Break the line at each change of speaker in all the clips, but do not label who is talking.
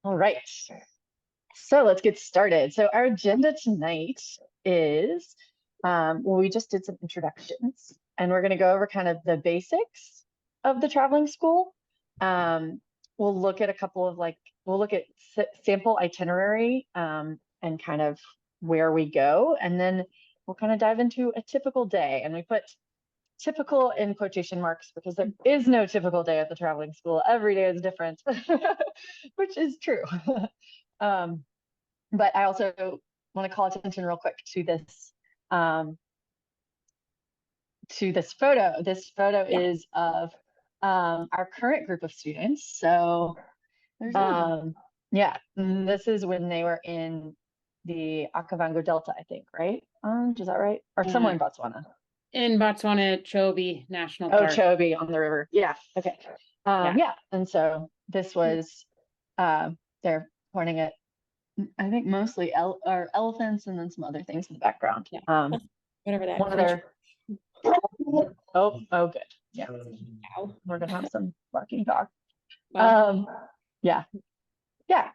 All right. So let's get started. So our agenda tonight is, well, we just did some introductions and we're going to go over kind of the basics of the traveling school. We'll look at a couple of we'll look at sample itinerary and kind of where we go. And then we'll kind of dive into a typical day. And we put typical in quotation marks because there is no typical day at the traveling school. Every day is different, which is true. Um, but I also want to call attention real quick um, to this photo. This photo is of our current group of students. So yeah, this is when they were in the Okavango Delta, I think, right? Is that right? Or somewhere in Botswana.
In Botswana, Chobe National
Oh,
Park.
Chobe on the river. Yeah. Okay. Yeah. And so this was they're pointing at I think mostly elephants and then some other things in the background.
Yeah. Whatever that
one of their oh good. Yeah. We're gonna have some barking dog. Yeah. Yeah.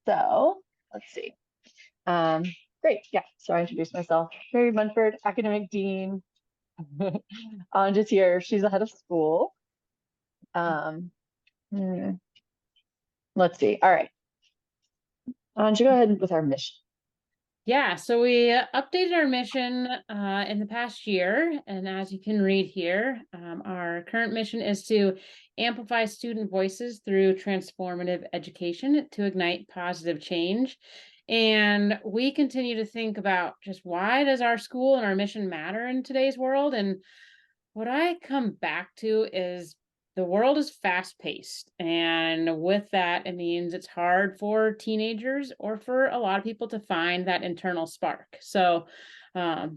So let's see. Great. Yeah. So I introduced myself. Mary Munford, academic dean. Aunge's here. She's the head of school. Let's see. All right. Aunge, go ahead with our mission.
Yeah, so we updated our mission in the past year. And as you can read here, our current mission is to amplify student voices through transformative education to ignite positive change. And we continue to think about just why does our school and our mission matter in today's world? And what I come back to is the world is fast paced. And with that, it means it's hard for teenagers or for a lot of people to find that internal spark. So,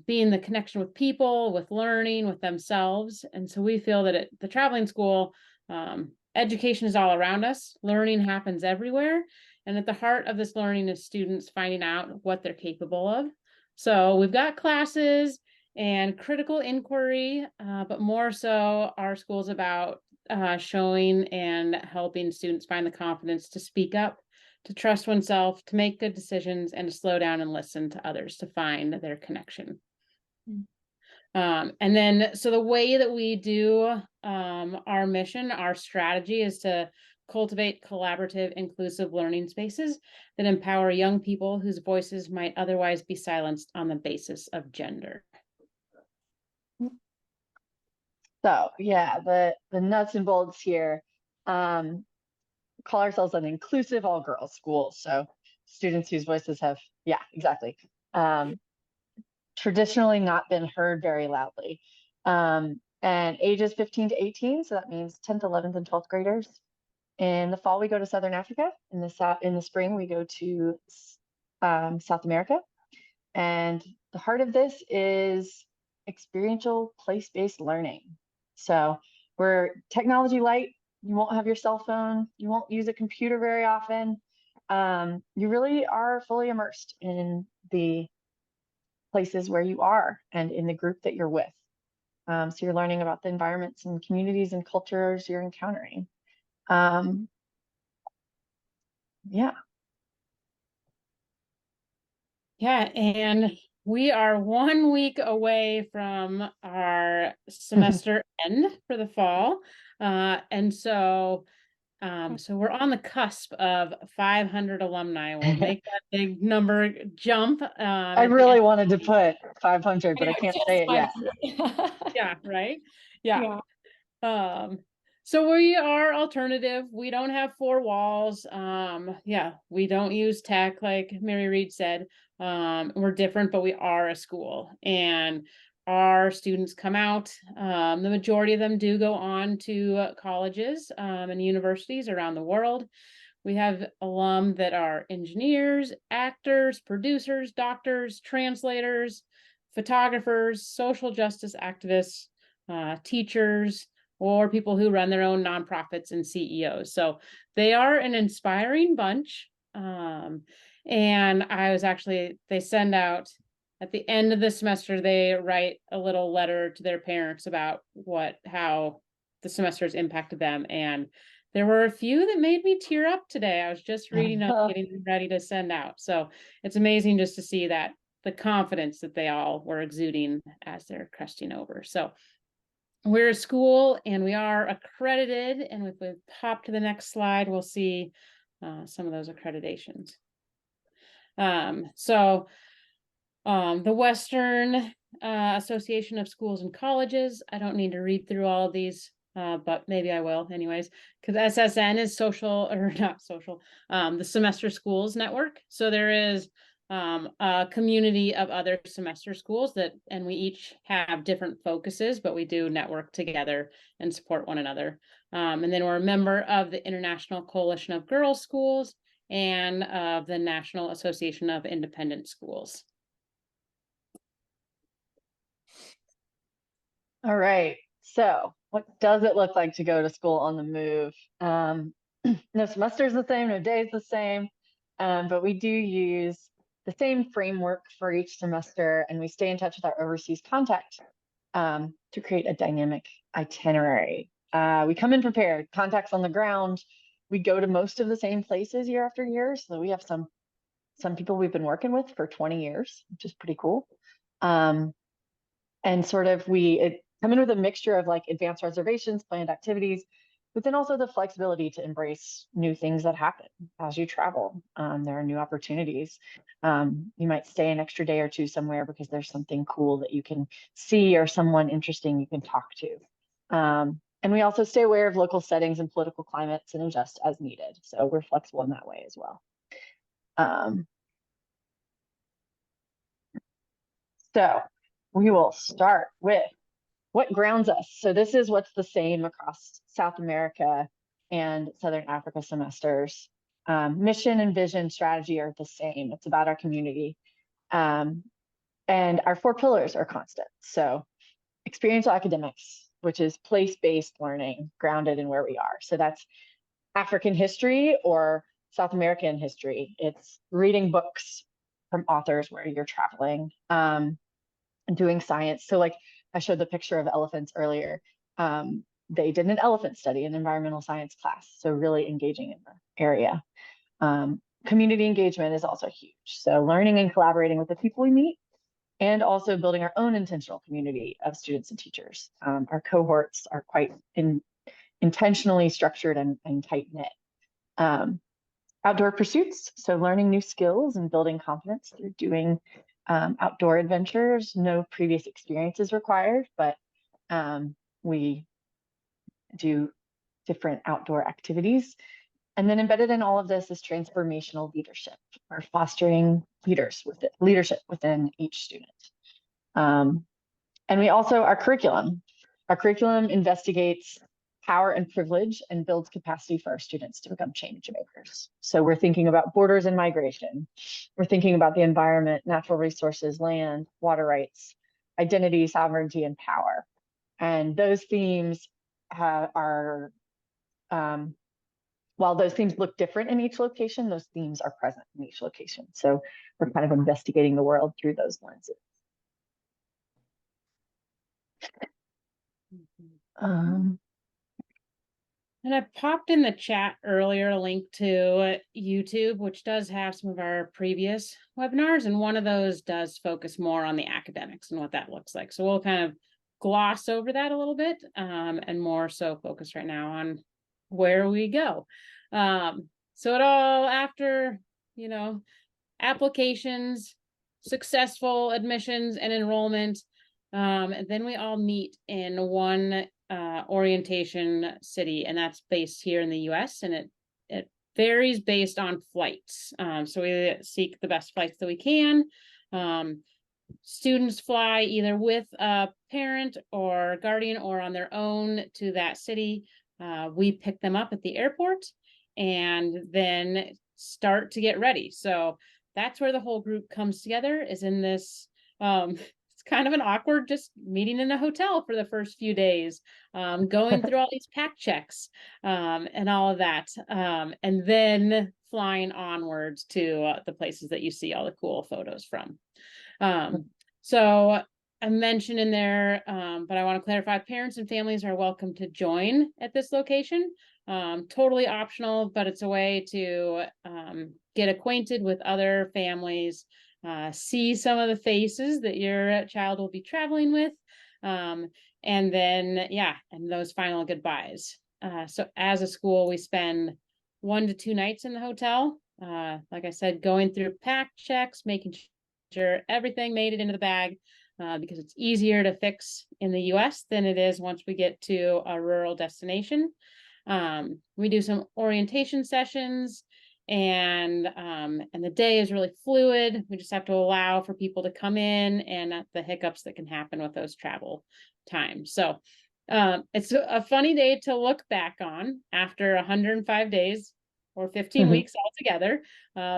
being the connection with people, with learning, with themselves. And so we feel that at the traveling school, education is all around us, learning happens everywhere. And at the heart of this learning is students finding out what they're capable of. So we've got classes and critical inquiry, but more so our school's about showing and helping students find the confidence to speak up, to trust oneself, to make good decisions, and to slow down and listen to others to find their connection. And then, so the way that we do our mission, our strategy is to cultivate collaborative, inclusive learning spaces that empower young people whose voices might otherwise be silenced on the basis of gender.
So yeah, the nuts and bolts here. Call ourselves an inclusive all girls school. So students whose voices have, yeah, exactly. Traditionally not been heard very loudly. And ages 15 to 18. So that means 10th, 11th, and 12th graders. In the fall, we go to Southern Africa. In the spring, we go to South America. And the heart of this is experiential place-based learning. So we're technology light. You won't have your cell phone. You won't use a computer very often. You really are fully immersed in the places where you are and in the group that you're with. So you're learning about the environments and communities and cultures you're encountering. Yeah.
Yeah, and we are 1 week away from our semester end for the fall. And so we're on the cusp of 500 alumni. We'll make that big number jump.
I really wanted to put 500, but I can't say it yet.
Yeah, right? Yeah. So we are alternative. We don't have four walls. Yeah, we don't use tech like Mary Reid said. We're different, but we are a school, and our students come out. The majority of them do go on to colleges and universities around the world. We have alum that are engineers, actors, producers, doctors, translators, photographers, social justice activists, teachers, or people who run their own nonprofits and CEOs. So they are an inspiring bunch. And they send out at the end of the semester, they write a little letter to their parents about how the semester has impacted them. And there were a few that made me tear up today. I was just reading up,
Oh,
getting them ready to send out. So it's amazing just to see that the confidence that they all were exuding as they're cresting over. So we're a school and we are accredited. And if we hop to the next slide, we'll see some of those accreditations. The Western Association of Schools and Colleges. I don't need to read through all of these, but maybe I will anyways, because SSN is social, or not social, the Semester Schools Network. So there is a community of other semester schools and we each have different focuses, but we do network together and support one another. And then we're a member of the International Coalition of Girls Schools and of the National Association of Independent Schools.
all right. So what does it look like to go to school on the move? No semester's the same, no day's the same, but we do use the same framework for each semester, and we stay in touch with our overseas contact to create a dynamic itinerary. We come in prepared, contacts on the ground. We go to most of the same places year after year. So we have some people we've been working with for 20 years, which is pretty cool. And sort of we come in with a mixture of like advanced reservations, planned activities, but then also the flexibility to embrace new things that happen as you travel. There are new opportunities. You might stay an extra day or two somewhere because there's something cool that you can see or someone interesting you can talk to. And we also stay aware of local settings and political climates and adjust as needed. So we're flexible in that way as well. So we will start with what grounds us. So this is what's the same across South America and Southern Africa semesters. Mission and vision strategy are the same. It's about our community. And our 4 pillars are constant. So experiential academics, which is place-based learning grounded in where we are. So that's African history or South American history. It's reading books from authors where you're traveling, and doing science. So like I showed the picture of elephants earlier. They did an elephant study in environmental science class. So really engaging in the area. Community engagement is also huge. So learning and collaborating with the people we meet, and also building our own intentional community of students and teachers. Our cohorts are quite intentionally structured and tight-knit. Outdoor pursuits, so learning new skills and building confidence through doing outdoor adventures. No previous experience is required, but we do different outdoor activities. And then embedded in all of this is transformational leadership, or fostering leadership within each student. And we also, our curriculum investigates power and privilege and builds capacity for our students to become change makers. So we're thinking about borders and migration. We're thinking about the environment, natural resources, land, water rights, identity, sovereignty, and power. And those themes while those themes look different in each location, those themes are present in each location. So we're kind of investigating the world through those lenses.
And I popped in the chat earlier a link to YouTube, which does have some of our previous webinars. And one of those does focus more on the academics and what that looks like. So we'll kind of gloss over that a little bit, and more so focus right now on where we go. So it all after, applications, successful admissions and enrollment. And then we all meet in one orientation city, and that's based here in the US, and it varies based on flights. So we seek the best flights that we can. Students fly either with a parent or guardian or on their own to that city. We pick them up at the airport and then start to get ready. So that's where the whole group comes together, is in this it's kind of an awkward just meeting in a hotel for the first few days, going through all these pack checks, and all of that, and then flying onwards to the places that you see all the cool photos from. So I mentioned in there, but I want to clarify, parents and families are welcome to join at this location. Totally optional, but it's a way to get acquainted with other families, see some of the faces that your child will be traveling with, and then, yeah, and those final goodbyes. So as a school, we spend 1 to 2 nights in the hotel. Like I said, going through pack checks, making sure everything made it into the bag, because it's easier to fix in the US than it is once we get to a rural destination. We do some orientation sessions, and the day is really fluid. We just have to allow for people to come in, and the hiccups that can happen with those travel times. So it's a funny day to look back on after 105 days or 15 weeks altogether,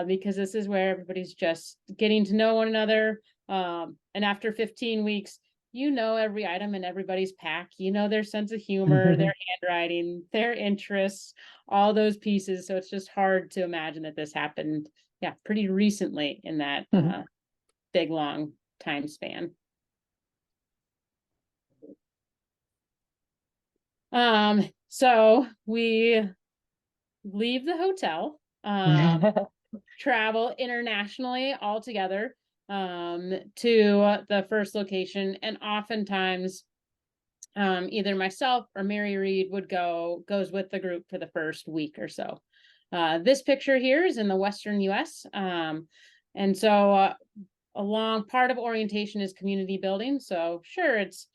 because this is where everybody's just getting to know one another. And after 15 weeks, you know every item in everybody's pack, you know their sense of humor, their handwriting, their interests, all those pieces. So it's just hard to imagine that this happened, yeah, pretty recently in that big, long time span. So we leave the hotel, travel internationally all together to the first location, and oftentimes either myself or Mary Reid goes with the group for the first week or so. This picture here is in the Western US. And so a long part of orientation is community building. So sure, it's,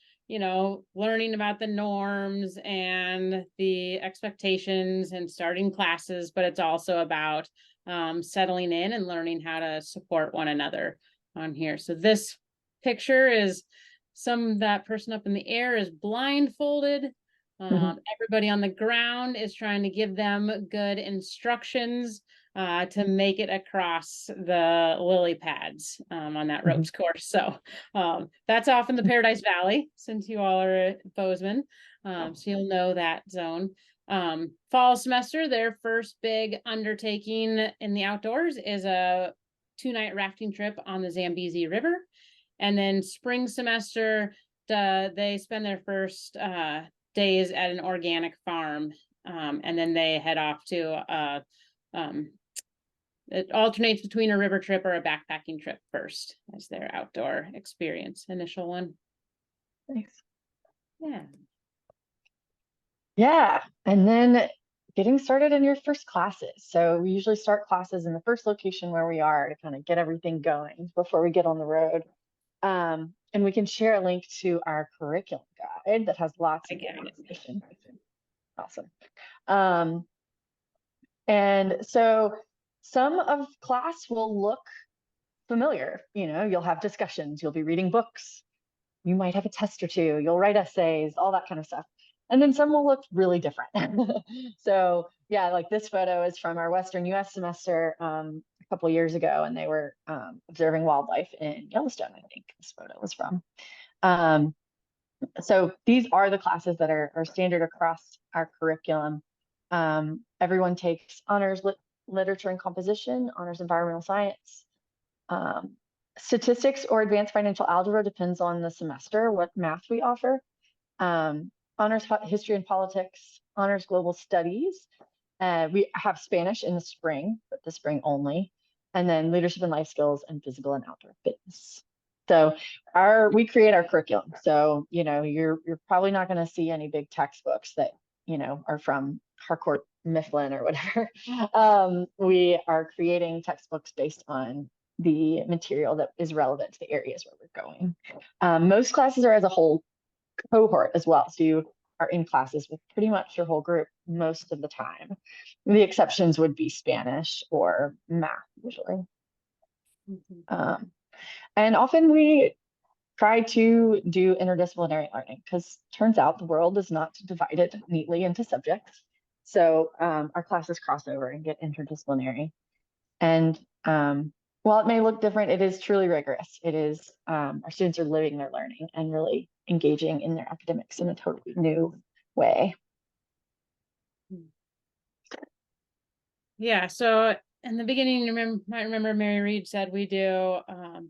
learning about the norms and the expectations and starting classes, but it's also about settling in and learning how to support one another on here. So this picture is that person up in the air is blindfolded. Everybody on the ground is trying to give them good instructions to make it across the lily pads on that ropes course. So that's off in the Paradise Valley, since you all are at Bozeman. So you'll know that zone. Fall semester, their first big undertaking in the outdoors is a 2-night rafting trip on the Zambezi River. And then spring semester, they spend their first days at an organic farm, and then they head off to it alternates between a river trip or a backpacking trip first as their outdoor experience, initial one.
Thanks.
Yeah.
Yeah, and then getting started in your first classes. So we usually start classes in the first location where we are to kind of get everything going before we get on the road. And we can share a link to our curriculum guide that has lots of information. Awesome. And so some of class will look familiar. You'll have discussions, you'll be reading books, you might have a test or two, you'll write essays, all that kind of stuff. And then some will look really different. So yeah, like this photo is from our Western US semester a couple of years ago, and they were observing wildlife in Yellowstone, I think this photo was from. So these are the classes that are standard across our curriculum. Everyone takes honors literature and composition, honors environmental science, statistics or advanced financial algebra, depends on the semester, what math we offer. Honors history and politics, honors global studies. We have Spanish in the spring, but the spring only. And then leadership and life skills and physical and outdoor fitness. So we create our curriculum. So, you're probably not going to see any big textbooks that, are from Harcourt Mifflin or whatever. We are creating textbooks based on the material that is relevant to the areas where we're going. Most classes are as a whole cohort as well. So you are in classes with pretty much your whole group most of the time. The exceptions would be Spanish or math usually. And often we try to do interdisciplinary learning, because turns out the world is not divided neatly into subjects. So our classes cross over and get interdisciplinary. And while it may look different, it is truly rigorous. It is, our students are living their learning and really engaging in their academics in a totally new way.
Yeah, so in the beginning, you might remember Mary Reid said we do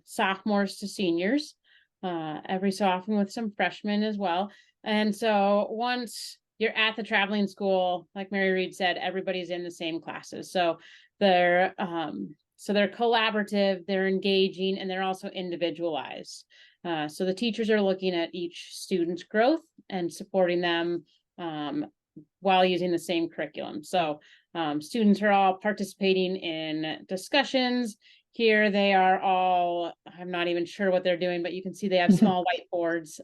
sophomores to seniors every so often, with some freshmen as well. And so once you're at the traveling school, like Mary Reid said, everybody's in the same classes. So they're collaborative, they're engaging, and they're also individualized. So the teachers are looking at each student's growth and supporting them while using the same curriculum. So students are all participating in discussions. Here they are all, I'm not even sure what they're doing, but you can see they have small whiteboards.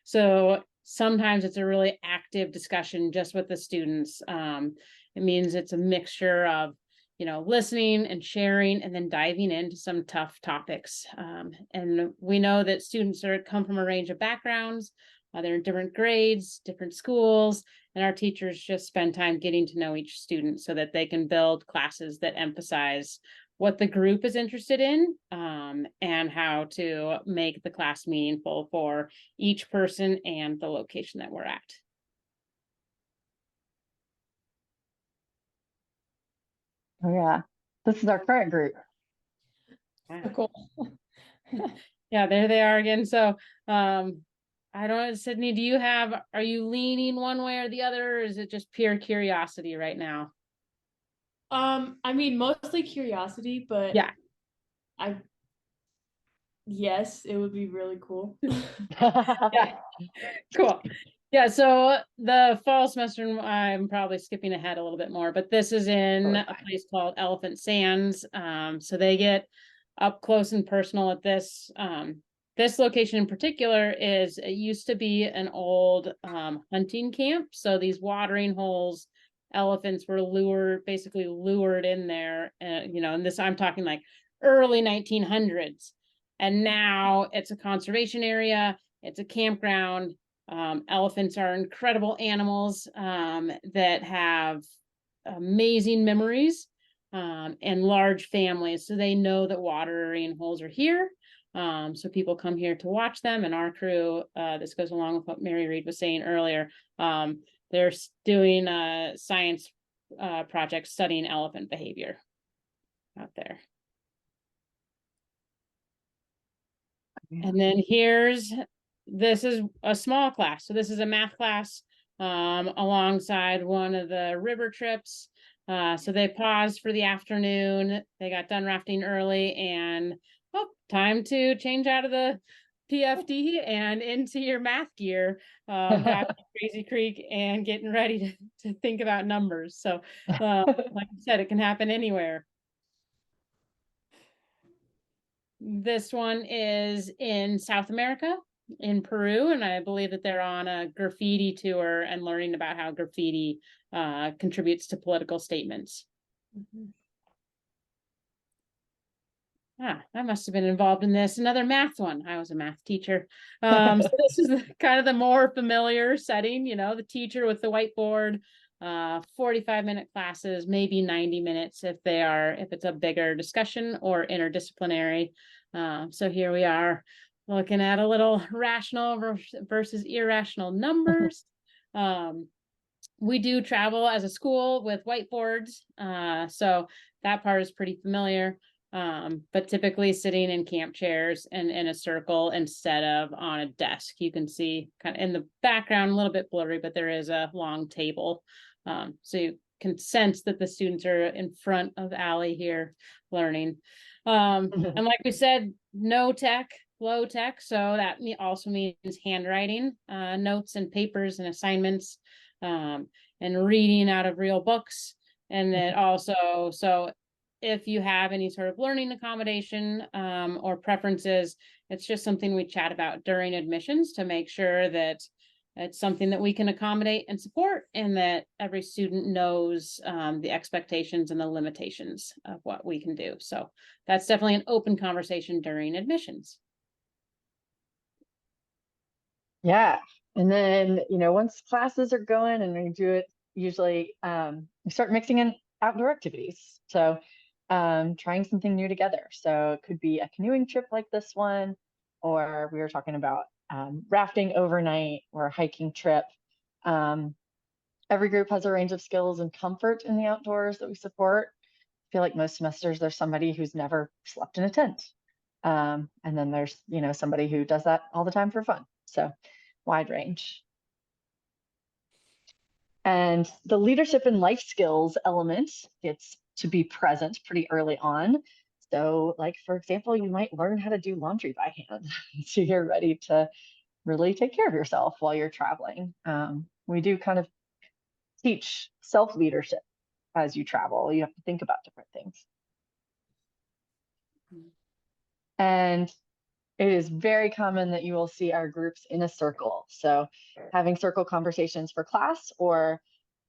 So sometimes it's a really active discussion just with the students. It means it's a mixture of, listening and sharing, and then diving into some tough topics. And we know that students come from a range of backgrounds. They're in different grades, different schools, and our teachers just spend time getting to know each student so that they can build classes that emphasize what the group is interested in, and how to make the class meaningful for each person and the location that we're at.
Oh yeah, this is our current group.
Cool.
Yeah, there they are again. So I don't know, Sydney, are you leaning one way or the other, or is it just pure curiosity right now?
I mean, mostly curiosity, but
Yeah.
Yes, it would be really cool.
Yeah, cool. Yeah, so the fall semester, I'm probably skipping ahead a little bit more, but this is in a place called Elephant Sands. So they get up close and personal at this. This location in particular it used to be an old hunting camp. So these watering holes, elephants were basically lured in there. And this, I'm talking like early 1900s. And now it's a conservation area, it's a campground. Elephants are incredible animals that have amazing memories and large families. So they know that watering holes are here. So people come here to watch them. And our crew, this goes along with what Mary Reid was saying earlier, they're doing a science project studying elephant behavior out there. And then this is a small class. So this is a math class alongside one of the river trips. So they paused for the afternoon. They got done rafting early and time to change out of the PFD and into your math gear, driving Crazy Creek and getting ready to think about numbers. So like I said, it can happen anywhere. This one is in South America, in Peru, and I believe that they're on a graffiti tour and learning about how graffiti contributes to political statements. I must have been involved in this. Another math one. I was a math teacher. So this is kind of the more familiar setting, the teacher with the whiteboard, 45-minute classes, maybe 90 minutes if it's a bigger discussion or interdisciplinary. So here we are looking at a little rational versus irrational numbers. We do travel as a school with whiteboards, so that part is pretty familiar. But typically sitting in camp chairs and in a circle instead of on a desk. You can see kind of in the background, a little bit blurry, but there is a long table. So you can sense that the students are in front of Allie here learning. And like we said, no tech, low tech. So that also means handwriting, notes and papers and assignments, and reading out of real books. And then also, so if you have any sort of learning accommodation or preferences, it's just something we chat about during admissions to make sure that it's something that we can accommodate and support, and that every student knows the expectations and the limitations of what we can do. So that's definitely an open conversation during admissions.
Yeah. And then, once classes are going and we do it, usually we start mixing in outdoor activities. So trying something new together. So it could be a canoeing trip like this one, or we were talking about rafting overnight or a hiking trip. Every group has a range of skills and comfort in the outdoors that we support. I feel like most semesters there's somebody who's never slept in a tent. And then there's, somebody who does that all the time for fun. So wide range. And the leadership and life skills element gets to be present pretty early on. So, like, for example, you might learn how to do laundry by hand so you're ready to really take care of yourself while you're traveling. We do kind of teach self-leadership as you travel. You have to think about different things. And it is very common that you will see our groups in a circle. So having circle conversations for class or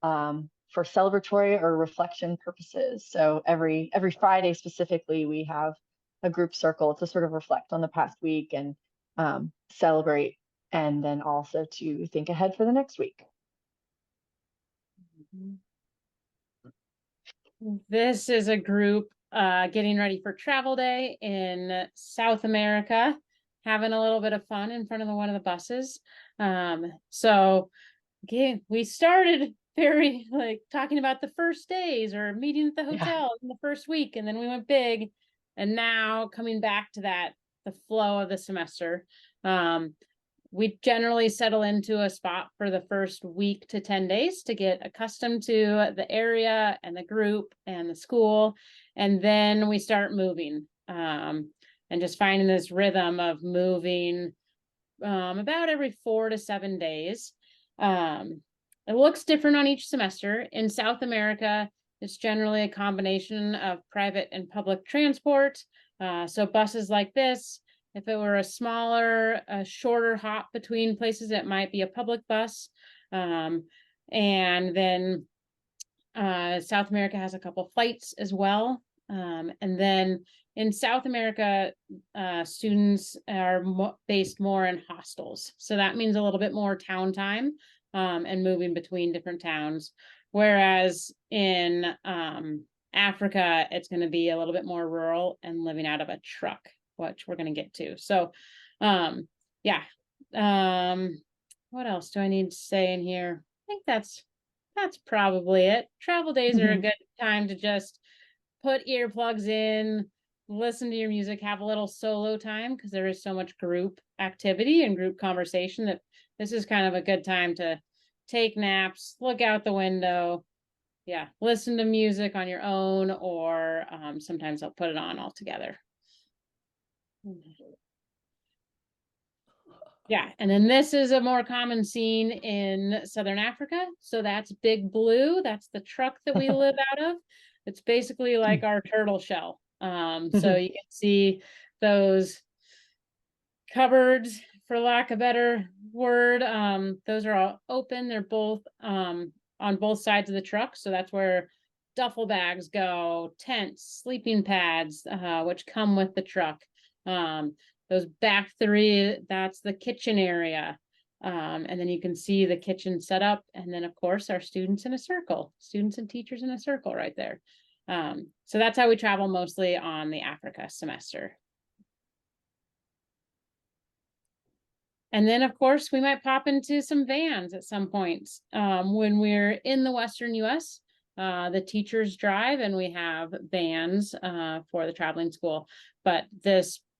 for celebratory or reflection purposes. So every Friday specifically, we have a group circle to sort of reflect on the past week and celebrate, and then also to think ahead for the next week.
This is a group getting ready for travel day in South America, having a little bit of fun in front of one of the buses. So again, we started very like talking about the first days or meeting at the hotel in the first week, and then we went big, and now coming back to that, the flow of the semester. We generally settle into a spot for the first week to 10 days to get accustomed to the area and the group and the school. And then we start moving and just finding this rhythm of moving about every 4 to 7 days. It looks different on each semester. In South America, it's generally a combination of private and public transport. So buses like this. If it were a smaller, shorter hop between places, it might be a public bus. And then South America has a couple flights as well. And then in South America, students are based more in hostels. So that means a little bit more town time and moving between different towns. Whereas in Africa, it's going to be a little bit more rural and living out of a truck, which we're going to get to. So, yeah. What else do I need to say in here? I think that's probably it. Travel days are a good time to just put earplugs in, listen to your music, have a little solo time, because there is so much group activity and group conversation that this is kind of a good time to take naps, look out the window, listen to music on your own, or sometimes I'll put it on all together. Yeah, and then this is a more common scene in Southern Africa. So that's Big Blue. That's the truck that we live out of. It's basically like our turtle shell. So you can see those cupboards, for lack of a better word. Those are all open. They're both on both sides of the truck. So that's where duffel bags go, tents, sleeping pads, which come with the truck. Those back three, that's the kitchen area. And then you can see the kitchen set up. And then, of course, our students in a circle, students and teachers in a circle right there. So that's how we travel mostly on the Africa semester. And then, of course, we might pop into some vans at some points. When we're in the Western US, the teachers drive and we have vans for the traveling school. But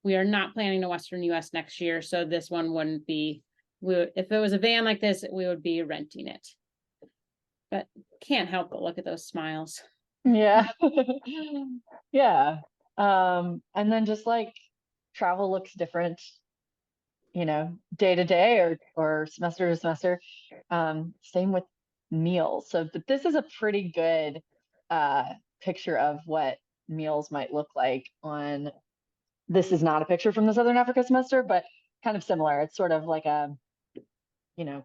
we are not planning to Western US next year. So this one wouldn't be, if it was a van like this, we would be renting it. But can't help but look at those smiles.
Yeah. Yeah. And then just like travel looks different, day to day or semester to semester. Same with meals. But this is a pretty good picture of what meals might look like on. This is not a picture from the Southern Africa semester, but kind of similar. It's sort of like a,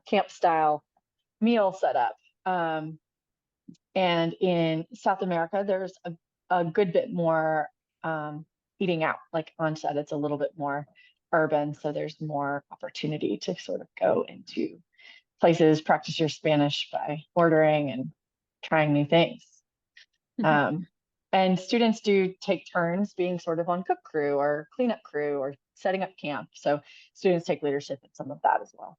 camp style meal setup. And in South America, there's a good bit more eating out. Like Aunge said, it's a little bit more urban, so there's more opportunity to sort of go into places, practice your Spanish by ordering and trying new things. And students do take turns being sort of on cook crew or cleanup crew or setting up camp. So students take leadership in some of that as well.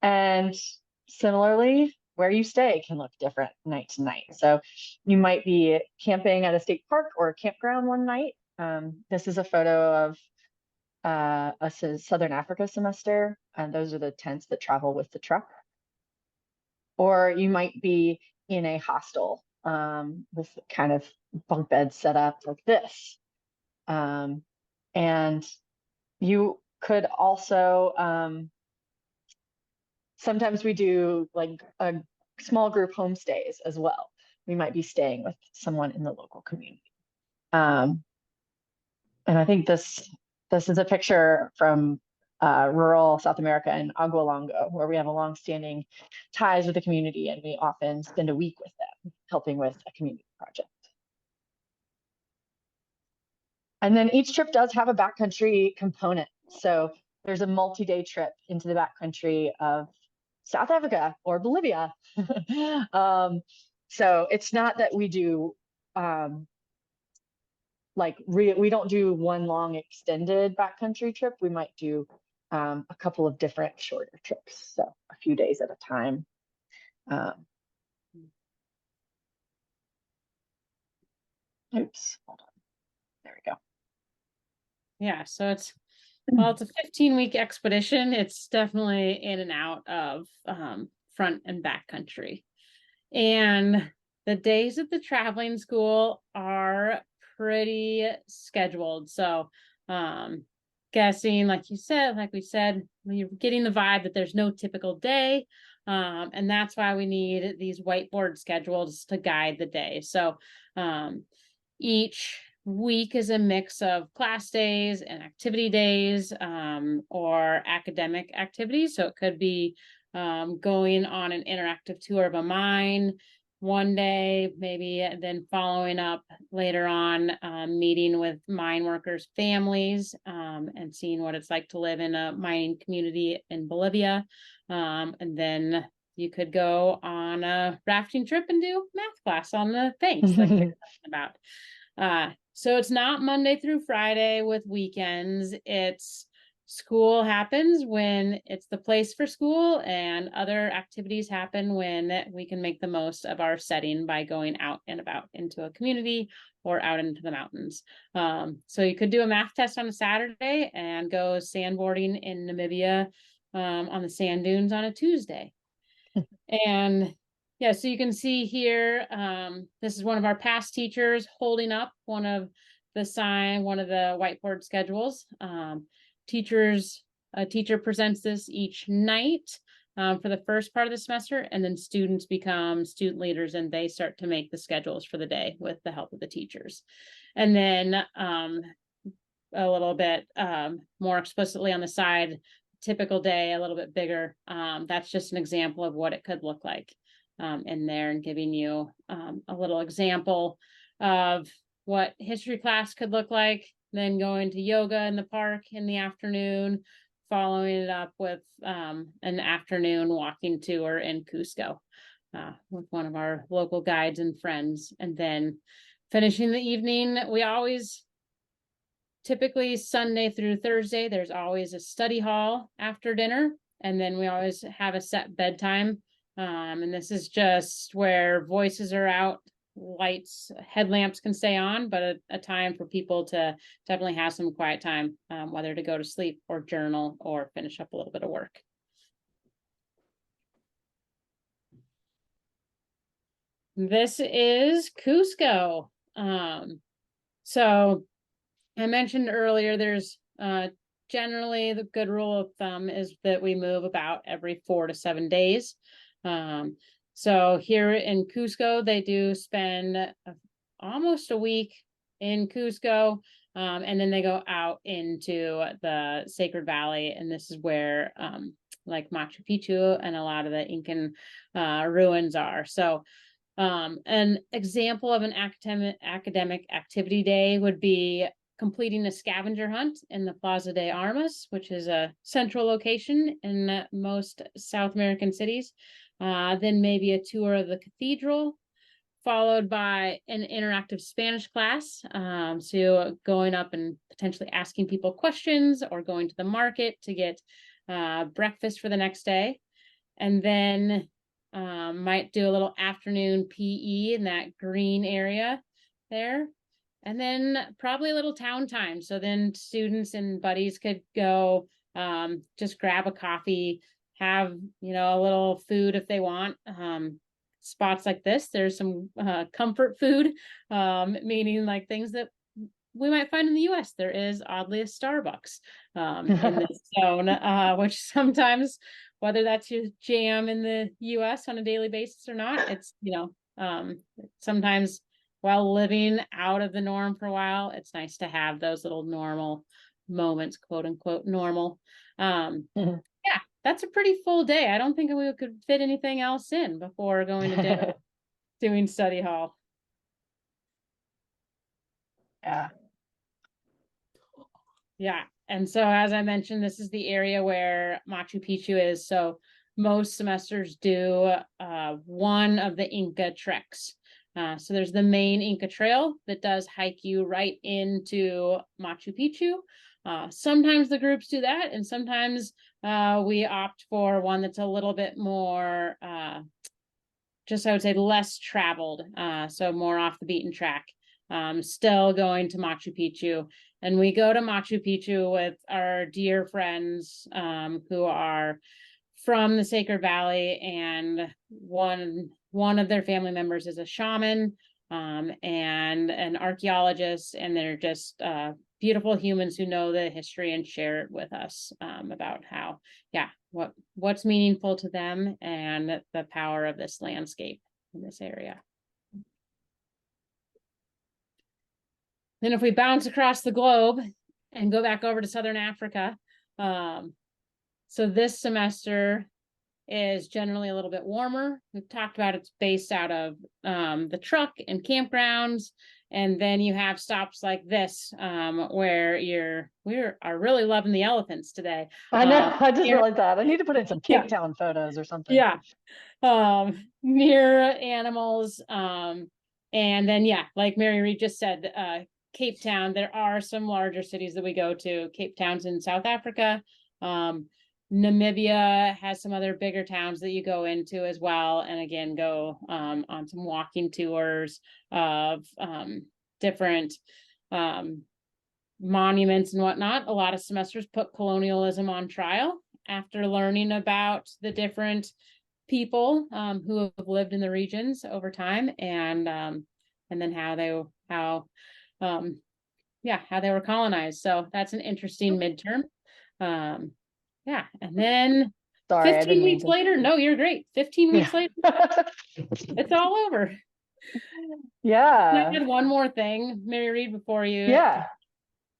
And similarly, where you stay can look different night to night. So you might be camping at a state park or a campground one night. This is a photo of a Southern Africa semester, and those are the tents that travel with the truck. or you might be in a hostel with kind of bunk beds set up like this. And you could also, sometimes we do like a small group homestays as well. We might be staying with someone in the local community. And I think this is a picture from rural South America in Agualongo, where we have a long-standing ties with the community, and we often spend a week with them, helping with a community project. And then each trip does have a backcountry component. So there's a multi-day trip into the backcountry of South Africa or Bolivia. So it's not that we do we don't do one long extended backcountry trip. We might do a couple of different shorter trips, so a few days at a time. Oops, hold on. There we go.
Yeah, so it's a 15-week expedition. It's definitely in and out of front and back country. And the days at the traveling school are pretty scheduled. So guessing, like we said, you're getting the vibe that there's no typical day. And that's why we need these whiteboard schedules to guide the day. So each week is a mix of class days and activity days or academic activities. So it could be going on an interactive tour of a mine one day, maybe then following up later on, meeting with mine workers' families and seeing what it's like to live in a mining community in Bolivia. And then you could go on a rafting trip and do math class on the banks like we were talking about. So it's not Monday through Friday with weekends. It's school happens when it's the place for school, and other activities happen when we can make the most of our setting by going out and about into a community or out into the mountains. So you could do a math test on a Saturday and go sandboarding in Namibia on the sand dunes on a Tuesday. And yeah, so you can see here, this is one of our past teachers holding up one of the whiteboard schedules. A teacher presents this each night for the first part of the semester, and then students become student leaders and they start to make the schedules for the day with the help of the teachers. And then a little bit more explicitly on the side, typical day, a little bit bigger. That's just an example of what it could look like in there, and giving you a little example of what history class could look like, then going to yoga in the park in the afternoon, following it up with an afternoon walking tour in Cusco with one of our local guides and friends. And then finishing the evening, we always, typically Sunday through Thursday, there's always a study hall after dinner. And then we always have a set bedtime. And this is just where voices are out, lights, headlamps can stay on, but a time for people to definitely have some quiet time, whether to go to sleep or journal or finish up a little bit of work. This is Cusco. So I mentioned earlier, there's generally the good rule of thumb is that we move about every 4 to 7 days. So here in Cusco, they do spend almost a week in Cusco, and then they go out into the Sacred Valley, and this is where like Machu Picchu and a lot of the Incan ruins are. So an example of an academic activity day would be completing a scavenger hunt in the Plaza de Armas, which is a central location in most South American cities. Then maybe a tour of the cathedral, followed by an interactive Spanish class. So going up and potentially asking people questions, or going to the market to get breakfast for the next day. And then might do a little afternoon PE in that green area there. And then probably a little town time. So then students and buddies could go just grab a coffee, have, a little food if they want. Spots like this, there's some comfort food, meaning like things that we might find in the US. There is oddly a Starbucks in this zone, which sometimes, whether that's your jam in the US on a daily basis or not, it's, sometimes while living out of the norm for a while, it's nice to have those little normal moments, quote unquote, normal. Yeah, that's a pretty full day. I don't think we could fit anything else in before going to dinner, doing study hall.
Yeah.
Yeah. And so, as I mentioned, this is the area where Machu Picchu is. So most semesters do one of the Inca treks. So there's the main Inca Trail that does hike you right into Machu Picchu. Sometimes the groups do that, and sometimes we opt for one that's a little bit more, just I would say less traveled, so more off the beaten track. Still going to Machu Picchu. And we go to Machu Picchu with our dear friends who are from the Sacred Valley, and one of their family members is a shaman and an archaeologist, and they're just beautiful humans who know the history and share it with us about how, what's meaningful to them and the power of this landscape in this area. Then if we bounce across the globe and go back over to Southern Africa, so this semester is generally a little bit warmer. We've talked about it's based out of the truck and campgrounds. And then you have stops like this, where we are really loving the elephants today.
I know. I just realized that. I need to put in some Cape Town photos or something.
Yeah. Near animals. And then, like Mary Reid just said, Cape Town, there are some larger cities that we go to. Cape Town's in South Africa. Namibia has some other bigger towns that you go into as well. And again, go on some walking tours of different monuments and whatnot. A lot of semesters put colonialism on trial after learning about the different people who have lived in the regions over time, and then how they were colonized. So that's an interesting midterm. And then
Sorry,
15 weeks later, no, you're great. 15 weeks later, it's all over.
Yeah.
I had one more thing, Mary Reid, before you.
Yeah.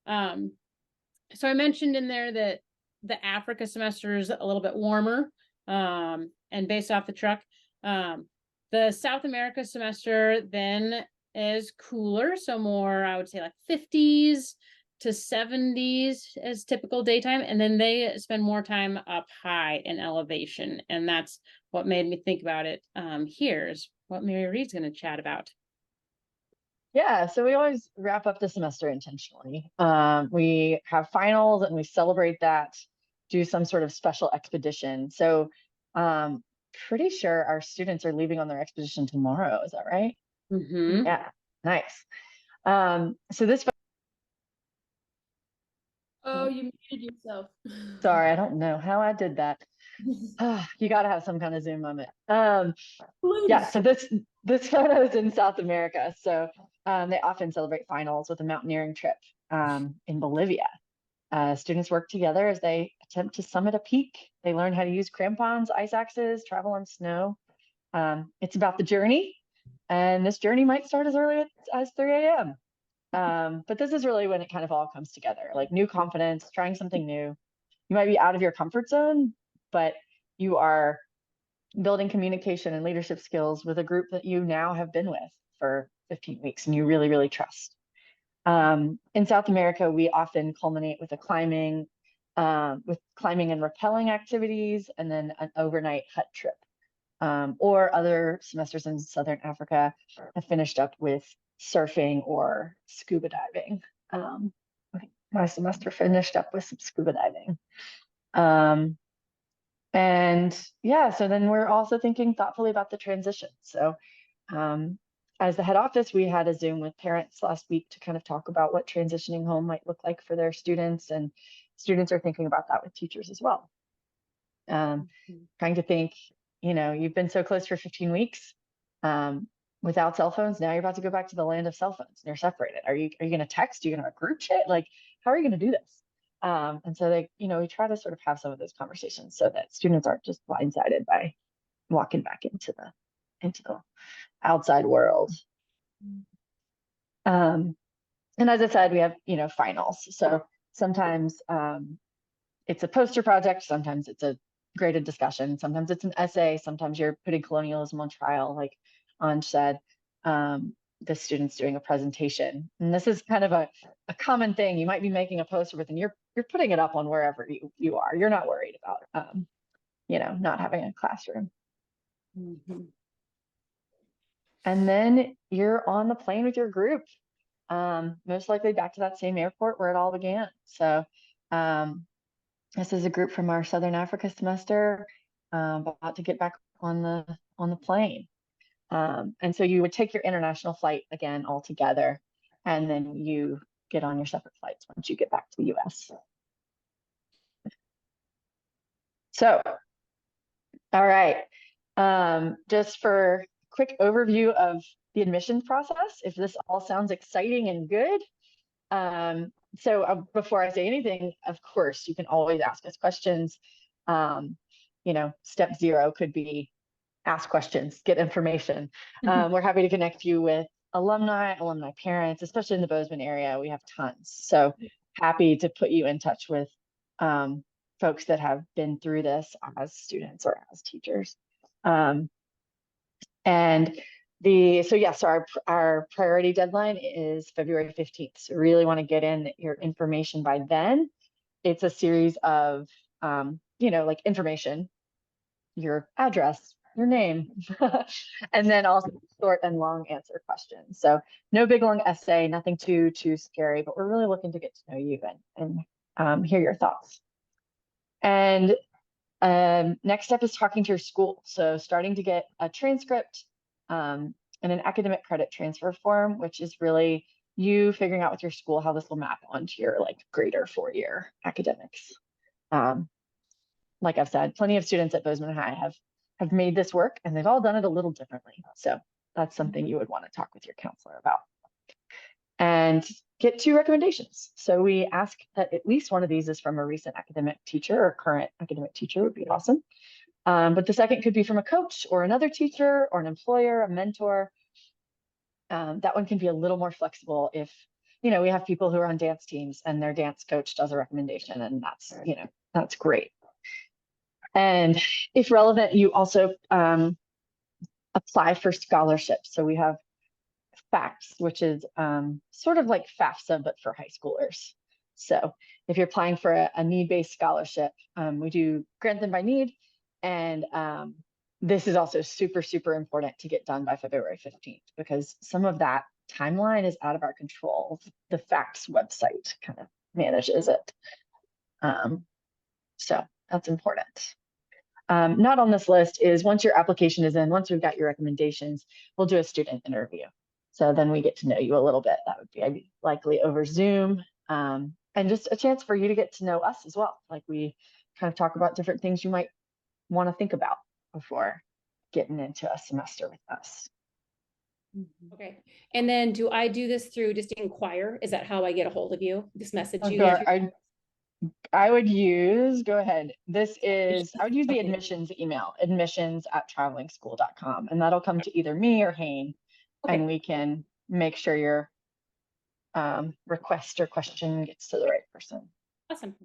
So I mentioned in there that the Africa semester is a little bit warmer, and based off the truck. The South America semester then is cooler, so more, I would say, like 50s to 70s as typical daytime, and then they spend more time up high in elevation, and that's what made me think about it. Here's what Mary Reid's going to chat about.
Yeah, so we always wrap up the semester intentionally. We have finals and we celebrate that, do some sort of special expedition. So pretty sure our students are leaving on their expedition tomorrow. Is that right?
Mm-hmm.
Yeah, nice. So this.
Oh, you muted yourself.
Sorry, I don't know how I did that. You got to have some kind of Zoom moment. Yeah, so this photo is in South America. So they often celebrate finals with a mountaineering trip in Bolivia. Students work together as they attempt to summit a peak. They learn how to use crampons, ice axes, travel on snow. It's about the journey, and this journey might start as early as 3 a.m. But this is really when it kind of all comes together, like new confidence, trying something new. You might be out of your comfort zone, but you are building communication and leadership skills with a group that you now have been with for 15 weeks and you really, really trust. In South America, we often culminate with climbing and rappelling activities, and then an overnight hut trip. Or other semesters in Southern Africa have finished up with surfing or scuba diving. My semester finished up with some scuba diving. And yeah, so then we're also thinking thoughtfully about the transition. So as the head office, we had a Zoom with parents last week to kind of talk about what transitioning home might look like for their students, and students are thinking about that with teachers as well. Trying to think, you've been so close for 15 weeks without cell phones. Now you're about to go back to the land of cell phones and you're separated. Are you going to text? Are you going to have a group chat? Like, how are you going to do this? And so we try to sort of have some of those conversations so that students aren't just blindsided by walking back into the outside world. And as I said, we have, finals. So sometimes it's a poster project, sometimes it's a graded discussion, sometimes it's an essay, sometimes you're putting colonialism on trial, like Aunge said. The student's doing a presentation. And this is kind of a common thing. You might be making a poster, but then you're putting it up on wherever you are. You're not worried about not having a classroom. And then you're on the plane with your group, most likely back to that same airport where it all began. So this is a group from our Southern Africa semester, about to get back on the plane. And so you would take your international flight again all together, and then you get on your separate flights once you get back to the US. So, all right, just for a quick overview of the admissions process, if this all sounds exciting and good. So before I say anything, of course, you can always ask us questions. Step 0 could be ask questions, get information. We're happy to connect you with alumni parents, especially in the Bozeman area. We have tons. So happy to put you in touch with folks that have been through this as students or as teachers. So our priority deadline is February 15th. So really want to get in your information by then. It's a series of, like information, your address, your name, and then also short and long answer questions. So no big long essay, nothing too scary, but we're really looking to get to know you and hear your thoughts. And next step is talking to your school. So starting to get a transcript and an academic credit transfer form, which is really you figuring out with your school how this will map onto your greater 4-year academics. Like I've said, plenty of students at Bozeman High have made this work, and they've all done it a little differently. So that's something you would want to talk with your counselor about. And get 2 recommendations. So we ask that at least one of these is from a recent academic teacher or current academic teacher would be awesome. But the second could be from a coach or another teacher or an employer, a mentor. That one can be a little more flexible if, we have people who are on dance teams and their dance coach does a recommendation, and that's great. And if relevant, you also apply for scholarships. So we have FACTS, which is sort of like FAFSA, but for high schoolers. So if you're applying for a need-based scholarship, we do grant them by need. And this is also super, super important to get done by February 15th, because some of that timeline is out of our control. The FACTS website kind of manages it. So that's important. Not on this list is once your application is in, once we've got your recommendations, we'll do a student interview. So then we get to know you a little bit. That would be likely over Zoom, and just a chance for you to get to know us as well. Like we kind of talk about different things you might want to think about before getting into a semester with us.
Okay. And then do I do this through just inquire? Is that how I get a hold of you? This message you
Sure. I would use, go ahead. I would use the
Okay.
admissions email, admissions@travelingschool.com. And that'll come to either me or Hayne.
Okay.
And we can make sure your request or question gets to the right person.
Awesome.